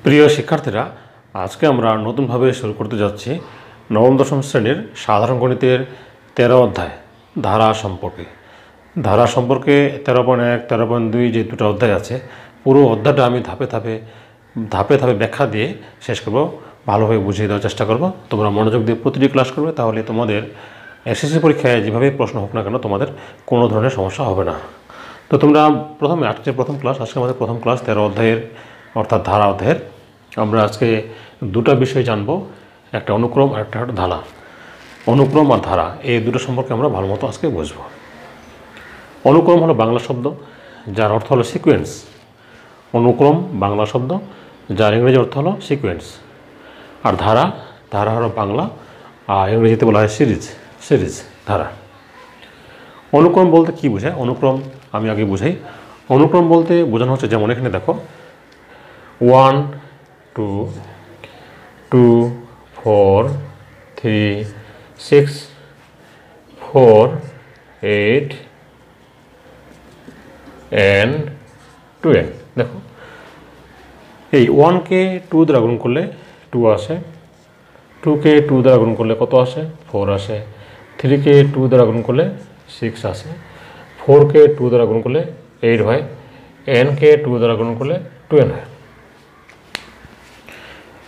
প্রিয় শিক্ষার্থীরা, আজকে আমরা নতুনভাবে শুরু করতে যাচ্ছি নবম দশম শ্রেণীর সাধারণ গণিতের 13 অধ্যায় ধারা সম্পর্কে। ধারা সম্পর্কে 13.1, 13.2 যে দুটো অধ্যায় আছে, পুরো অধ্যায়টা আমি ধাপে ধাপে ব্যাখ্যা দিয়ে শেষ করব, ভালোভাবে বুঝিয়ে দেওয়ার চেষ্টা করব। তোমরা মনোযোগ দিয়ে প্রতিটি ক্লাস করবে, তাহলে তোমাদের এসএসসি পরীক্ষায় যেভাবে প্রশ্ন হোক না কেন তোমাদের কোনো ধরনের সমস্যা হবে না। তো তোমরা আজকে আমাদের প্রথম ক্লাস 13 অধ্যায়ের অর্থাৎ ধারা অধ্যায়ের। আমরা আজকে দুটো বিষয় জানবো, একটা অনুক্রম আর একটা ধারা। অনুক্রম আর ধারা এই দুটো সম্পর্কে আমরা ভালো মতো আজকে বুঝবো। অনুক্রম হলো বাংলা শব্দ যার অর্থ হলো সিকোয়েন্স। অনুক্রম বাংলা শব্দ যার ইংরেজি অর্থ হলো সিকোয়েন্স। আর ধারা হলো বাংলা, আর ইংরেজিতে বলা হয় সিরিজ ধারা। অনুক্রম বলতে কী বোঝায়? অনুক্রম আমি আগে বুঝাই। অনুক্রম বলতে বোঝানো হচ্ছে, যেমন এখানে দেখো 1 2 2 4 3 6 4 8 and 12। দেখো এই 1কে 2 দ্বারা গুণ করলে 2 আসে, 2কে 2 দ্বারা গুণ করলে কত আসে? 4 আসে, 3কে 2 দ্বারা গুণ করলে 6 আসে, 4কে 2 দ্বারা গুণ করলে 8 হয়, nকে 2 দ্বারা গুণ করলে 12 হয়।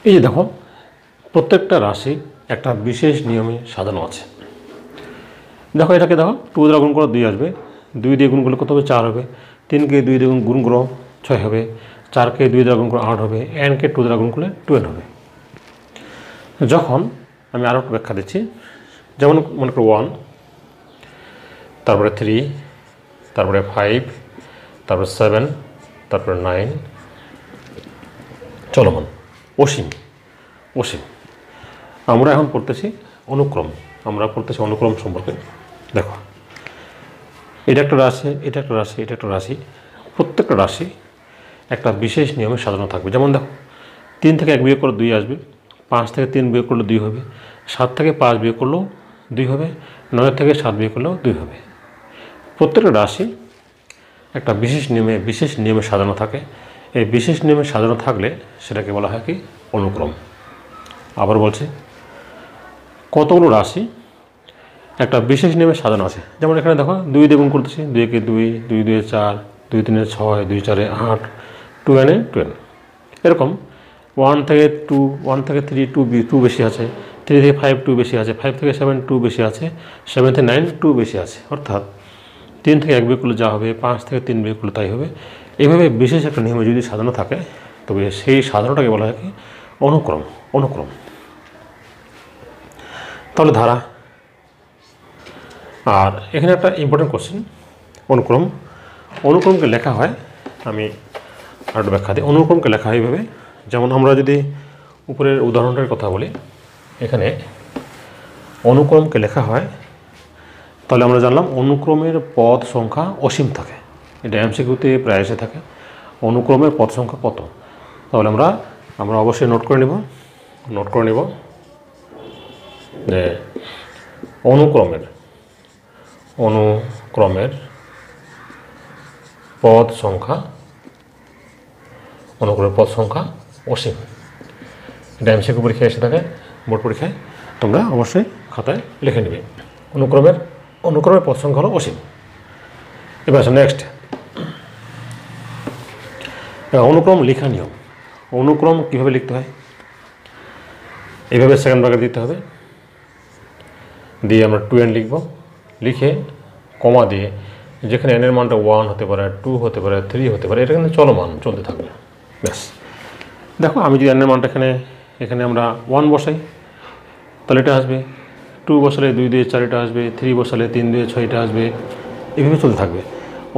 এই যে দেখো, প্রত্যেকটা রাশি একটা বিশেষ নিয়মে সাজানো আছে। দেখো এটাকে দেখো, 2 দ্বারা গুণ করলে 2 আসবে, 2 দিয়ে গুণ করলে কত হবে? 4 হবে, 3কে 2 দিয়ে গুণ করো 6 হবে, 4কে 2 দ্বারা গুণ করলে 8 হবে, nকে 2 দ্বারা গুণ করলে 12 হবে। যখন আমি আরও একটু ব্যাখ্যা দিচ্ছি, যেমন মনে করো 1, তারপরে 3, তারপরে 5, তারপরে 7, তারপরে 9, চলমান, অসীম। আমরা এখন পড়তেছি অনুক্রম। অনুক্রম সম্পর্কে। দেখো এটা একটা রাশি, এটা একটা রাশি, এটা একটা রাশি। প্রত্যেকটা রাশি একটা বিশেষ নিয়মে সাজানো থাকবে। যেমন দেখো, 3 থেকে 1 বিয়োগ করলে 2 আসবে, 5 থেকে 3 বিয়োগ করলে 2 হবে, 7 থেকে 5 বিয়োগ করলেও 2 হবে, 9 থেকে 7 বিয়োগ করলেও 2 হবে। প্রত্যেকটা রাশি একটা বিশেষ নিয়মে সাজানো থাকে। এই বিশেষ নিয়মে সাজানো থাকলে সেটাকে বলা হয় কি? অনুক্রম। আবার বলছি, কতগুলো রাশি একটা বিশেষ নিয়মে সাজানো আছে। যেমন এখানে দেখো, 2 দিয়ে গুণ করতেছি, 2কে 2, 2 2 4, 2 3 6, 2 4 8, 2 n 12। এরকম 1 থেকে 3 2 বেশি আছে, 3 থেকে 5 2 বেশি আছে, 5 থেকে 7 2 বেশি আছে, 7 থেকে 9 2 বেশি আছে। অর্থাৎ 3 থেকে 1 বিয়োগ করলে যা হবে, 5 থেকে 3 বিয়োগ করলে তাই হবে। এইভাবে বিশেষ একটা নিয়মে যদি সাজানো থাকে, তবে সেই সাজানোটাকে বলা হয় কি? অনুক্রম। তাহলে ধারা। আর এখানে একটা ইম্পর্টেন্ট কোশ্চেন, অনুক্রমকে লেখা হয়, আমি আরেকটু ব্যাখ্যা দিই। অনুক্রমকে লেখা হয় এইভাবে। যেমন আমরা যদি উপরের উদাহরণটার কথা বলি, এখানে অনুক্রমকে লেখা হয়, তাহলে আমরা জানলাম অনুক্রমের পদ সংখ্যা অসীম থাকে। এটা এমসিকিউতে প্রায় এসে থাকে, অনুক্রমের পদ সংখ্যা কত। তাহলে আমরা অবশ্যই নোট করে নেব যে অনুক্রমের পদ সংখ্যা অসীম। এটা এমসিকিউ পরীক্ষায় এসে থাকে, বোর্ড পরীক্ষায় তোমরা অবশ্যই খাতায় লিখে নেবে। অনুক্রমের পদ সংখ্যা হলো অসীম। এবার নেক্সট, অনুক্রম লেখা নিয়ম। অনুক্রম কীভাবে লিখতে হয়? এইভাবে সেকেন্ড ব্র্যাকেট দিতে হবে, দিয়ে আমরা 2n লিখব, লিখে কমা দিয়ে যেখানে n এর মানটা 1 হতে পারে, 2 হতে পারে, 3 হতে পারে, এটা কিন্তু চলমান চলতে থাকবে। ব্যাস দেখো, আমি যদি n এর মানটা এখানে আমরা 1 বসাই, তাহলে এটা আসবে, 2 বসালে 2 2 4 এটা আসবে, 3 বসালে 3 2 6 এটা আসবে, এভাবে চলতে থাকবে।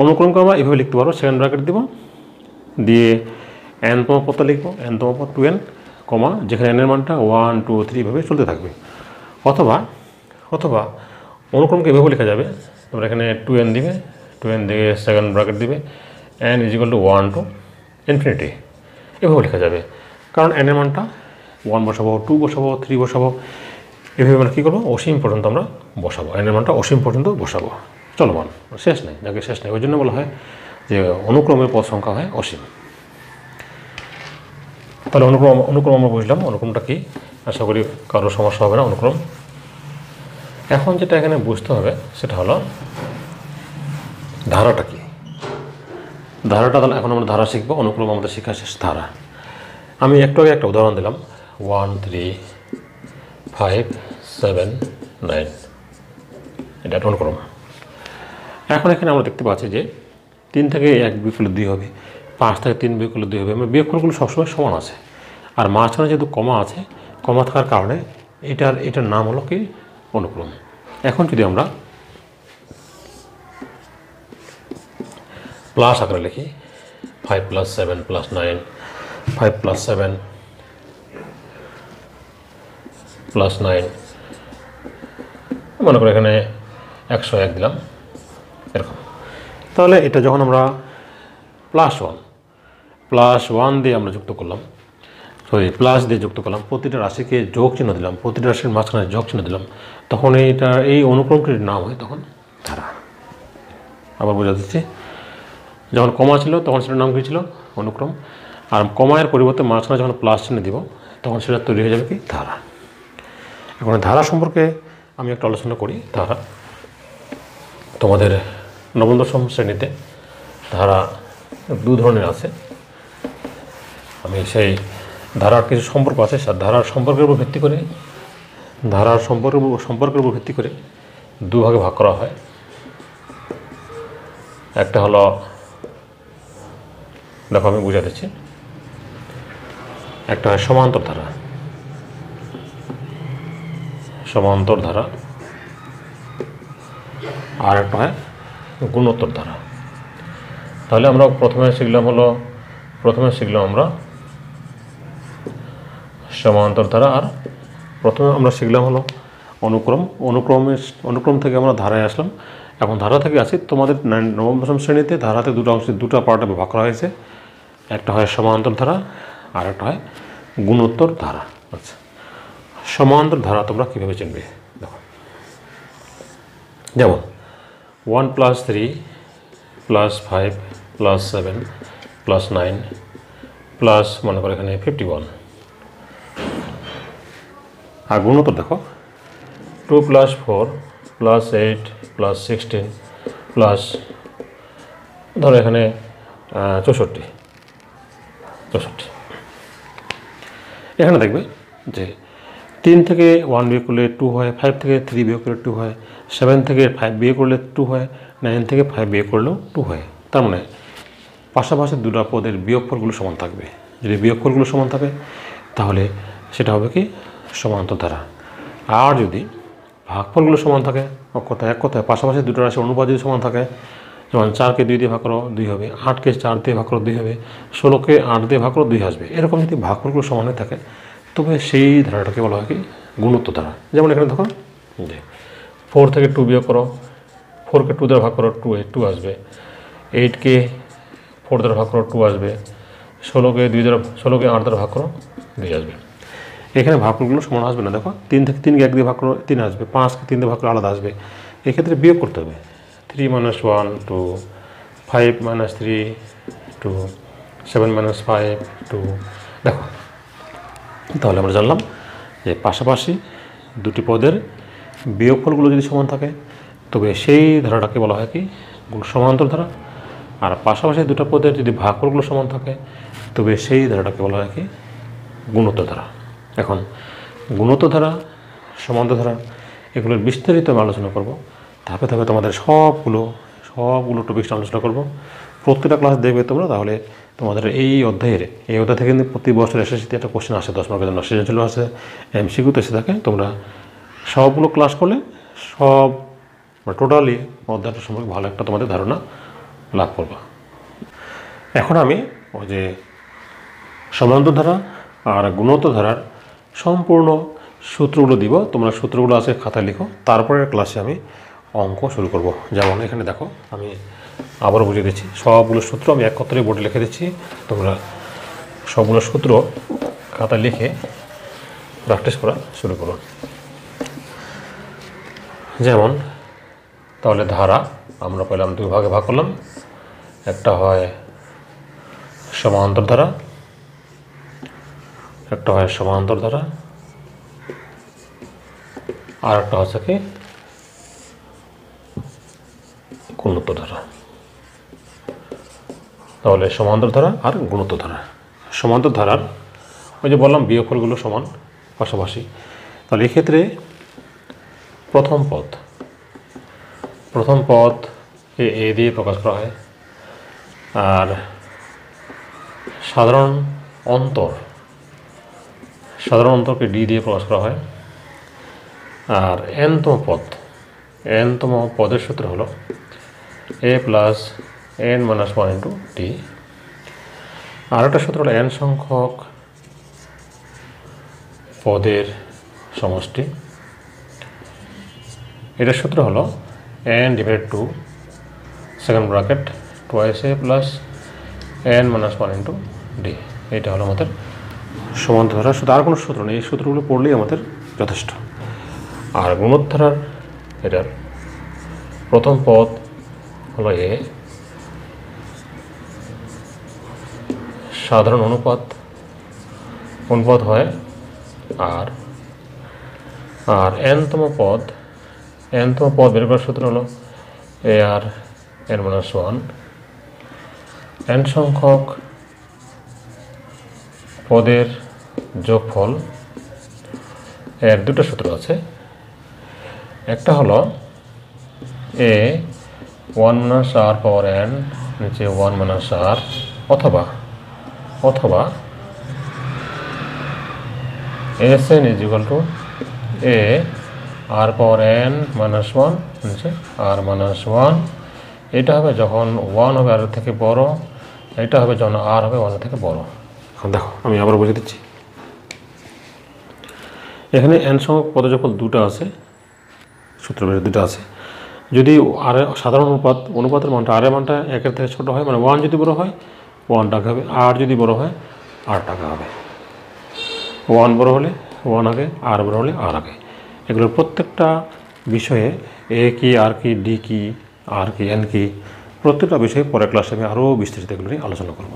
অনুক্রমকে আমরা এভাবে লিখতে পারবো, সেকেন্ড ব্র্যাকেট দিব, দিয়ে n তম পদটা লিখবো, n তম পদ 2n, কমা যেখানে n এর মানটা 1 2 3 এভাবে চলতে থাকবে। অথবা অনুক্রমকে এভাবে লেখা যাবে, তোমরা এখানে 2n দিবে, সেকেন্ড ব্র্যাকেট দিবে, n = 1 to infinity, এভাবে লেখা যাবে। কারণ n এর মানটা 1 বসাবো, 2 বসাবো, 3 বসাবো, এভাবে আমরা কী করবো? অসীম পর্যন্ত আমরা বসাবো, n এর মানটা অসীম পর্যন্ত বসাবো, চলমান, শেষ নেই, ওই জন্য বলা হয় যে অনুক্রমের পদ সংখ্যা হয় অসীম। তাহলে অনুক্রম আমরা বুঝলাম অনুক্রমটা কি, আশা করি কারো সমস্যা হবে না অনুক্রম। এখন যেটা এখানে বুঝতে হবে সেটা হলো ধারাটা কি। ধারাটা তাহলে এখন আমরা ধারা শিখবো, অনুক্রম আমাদের শেখা শেষ। ধারা আমি একটু আগে একটা উদাহরণ দিলাম 1 3 5 7 9, এটা একটা অনুক্রম। এখন এখানে আমরা দেখতে পাচ্ছি যে 3 থেকে 1 বিয়োগ করলে 2 হবে, 5 থেকে 3 বিয়োগ করলে 2 হবে। আমার বিয়োগফলগুলো সবসময় সমান আছে, আর মাঝখানে যেহেতু কমা আছে, কমা থাকার কারণে এটার নাম হলো কি অনুক্রম। এখন যদি আমরা প্লাস আকারে লিখি 5 + 7 + 9, 5 + 7 + 9, মনে করি এখানে 101 দিলাম এরকম। তাহলে এটা যখন আমরা +1 দিয়ে আমরা যুক্ত করলাম, প্লাস দিয়ে যুক্ত করলাম, প্রতিটা রাশিকে যোগ চিহ্ন দিলাম, প্রতিটা রাশির মাঝখানে যোগ চিহ্ন দিলাম, তখন এই অনুক্রমটির নাম হয় তখন ধারা। আবার বোঝা যাচ্ছে, যখন কমা ছিল তখন সেটার নাম কী ছিল অনুক্রম, আর কমায়ের পরিবর্তে মাঝখানে যখন প্লাস চিহ্ন দিব তখন সেটা তৈরি হয়ে যাবে কি ধারা। এখন ধারা সম্পর্কে আমি একটা আলোচনা করি। ধারা তোমাদের নবম দশম শ্রেণীতে ধারা 2 ধরনের আছে। আমি সেই ধারার কিছু সম্পর্ক আছে, ধারার সম্পর্কের উপর ভিত্তি করে সম্পর্কের উপর ভিত্তি করে 2 ভাগে ভাগ করা হয়। একটা হলো, দেখো আমি বুঝা দিচ্ছি, একটা হয় সমান্তর ধারা, আর একটা হয় গুণোত্তর ধারা। তাহলে আমরা প্রথমে শিখলাম আমরা সমান্তর ধারা, আর প্রথমে আমরা শিখলাম হলো অনুক্রম থেকে আমরা ধারায় আসলাম। এখন ধারা থেকে আসি, তোমাদের নবম দশম শ্রেণীতে ধারাতে দুটো পার্টে ভাগ করা হয়েছে। একটা হয় সমান্তর ধারা, আর একটা হয় গুণোত্তর ধারা। আচ্ছা, সমান্তর ধারা তোমরা কীভাবে চিনবে দেখো, যেমন 1 + 3 + 5 + 7 + 9 প্লাস মনে করো এখানে 51। আর গুণোত্তর দেখো 2 + 4 + 8 + 16 প্লাস ধরো এখানে 64। এখানে দেখবে যে 3 থেকে 1 বিয়োগ করলে 2 হয়, 5 থেকে 3 বিয়োগ করলে 2 হয়, 7 থেকে 5 বিয়োগ করলে 2 হয়, 9 থেকে 5 বিয়োগ করলেও 2 হয়। তার মানে পাশাপাশি দুটো পদের বিয়োগফলগুলো সমান থাকবে। যদি বিয়োগফলগুলো সমান থাকে তাহলে সেটা হবে কি সমান্তর ধারা। আর যদি ভাগফলগুলো সমান থাকে, এক কথায় পাশাপাশি দুটো রাশির অনুপাত যদি সমান থাকে, যেমন 4কে 2 দিয়ে ভাগ করো 2 হবে, 8কে 4 দিয়ে ভাগ করো 2 হবে, 16কে 8 দিয়ে ভাগ করো 2 আসবে। এরকম যদি ভাগফলগুলো সমান হয়ে থাকে তবে সেই ধারাটাকে বলা হয় কি গুণোত্তর ধারা। যেমন এখানে দেখো যে 4 থেকে 2 বিয়োগ করো, 4কে 2 দ্বারা ভাগ করো 2 আসবে, 8কে 4 দ্বারা ভাগ করো 2 আসবে, 16কে 8 দ্বারা ভাগ করো 2 আসবে। এখানে ভাগফলগুলো সমান আসবে না। দেখো 3 থেকে 3কে 1 দিয়ে ভাগ করো 3 আসবে, 5কে 3 দিয়ে ভাগ করো আলাদা আসবে। এক্ষেত্রে বিয়োগ করতে হবে, 3 - 1 2, 5 - 3 2, 7 - 5 2। দেখো তাহলে আমরা জানলাম যে পাশাপাশি দুটি পদের বিয়োগফলগুলো যদি সমান থাকে তবে সেই ধারাটাকে বলা হয় কি সমান্তর ধারা। আর পাশাপাশি দুটো পদের যদি ভাগফলগুলো সমান থাকে তবে সেই ধারাটাকে বলা হয় কি গুণোত্তর ধারা। এখন গুণোত্তর ধারা, সমান্তর ধারা এগুলোর বিস্তারিত আমি আলোচনা করব। ধাপে ধাপে তোমাদের সবগুলো টপিক্স আলোচনা করব। প্রত্যেকটা ক্লাস দেখবে তোমরা, তাহলে তোমাদের এই অধ্যায় থেকে কিন্তু প্রতি বছর এসএসসিতে একটা কোশ্চেন আসে, 10 মার্কের জন্য সৃজনশীল আসে, এমসিকিউতে এসে থাকে। তোমরা সবগুলো ক্লাস করলে টোটালি অধ্যায়টা সম্পর্কে ভালো একটা তোমাদের ধারণা লাভ করবা। এখন আমি ওই যে সমান্তর ধারা আর গুণোত্তর ধারার সম্পূর্ণ সূত্রগুলো দিব, তোমরা সূত্রগুলো আছে খাতায় লিখো, তারপরে ক্লাসে আমি অঙ্ক শুরু করব। যেমন এখানে দেখো আমি আবারও বুঝিয়ে দিচ্ছি, সবগুলো সূত্র আমি এক কথায় বোর্ডে লিখে দিচ্ছি, তোমরা সবগুলো সূত্র খাতায় লিখে প্র্যাকটিস করা শুরু করো। যেমন তাহলে ধারা আমরা পেলাম 2 ভাগে ভাগ করলাম, একটা হয় সমান্তর ধারা একটা হয় সমান্তর ধারা, আর একটা হচ্ছে কি গুণোত্তর ধারা। তাহলে সমান্তর ধারা আর গুণোত্তর ধারা। সমান্তর ধারার ওই যে বললাম বিয়োগফলগুলো সমান পাশাপাশি, তাহলে এক্ষেত্রে প্রথম পদ এ দিয়ে প্রকাশ করা হয়, আর সাধারণ অন্তরকে ডি দিয়ে প্রকাশ করা হয়। আর এনতম পদের সূত্র হলো এ প্লাস n - 1 ইন্টু ডি। আর একটা সূত্র হলো n সংখ্যক পদের সমষ্টি। এটার সূত্র হলো n divided to second bracket twice a plus n - 1 into D. এটা হলো আমাদের সমান্তর ধারা। শুধু আর কোনো সূত্র নেই, এই সূত্রগুলো পড়লেই আমাদের যথেষ্ট। আর গুণোত্তর ধারার এটার প্রথম পদ হলো এ, সাধারণ অনুপাত হয় আর এনতম পদ বের করার সূত্র হলো এ আর n - 1। n সংখ্যক পদের যোগফল এর দুটো সূত্র আছে। একটা হলো এ 1 - r পাওয়ার n নিচে 1 - r, অথবা Sn is equal to a r power n - 1 নিচে r - 1। এটা হবে যখন 1 হবে r থেকে বড়, এটা হবে যখন r হবে 1 থেকে বড়। এখন দেখো আমি আবার বুঝিয়ে দিচ্ছি। এখানে n সংখ্যক পদের যোগফল দুটো আছে, সূত্র বের দুটো আছে। যদি আর সাধারণ অনুপাতের মানটা r এর মানটা 1 থেকে ছোট হয়, মানে 1 যদি বড় হয় 1 টাকা হবে, r যদি বড় হয় r টাকা হবে। 1 বড় হলে 1 আগে, r বড় হলে r আগে। এগুলোর প্রত্যেকটা বিষয়ে এ কি, আর কি, ডি কি, আর কি, এন কি, প্রত্যেকটা বিষয়ে পরের ক্লাসে আমি আরও বিস্তারিত এগুলো নিয়ে আলোচনা করব।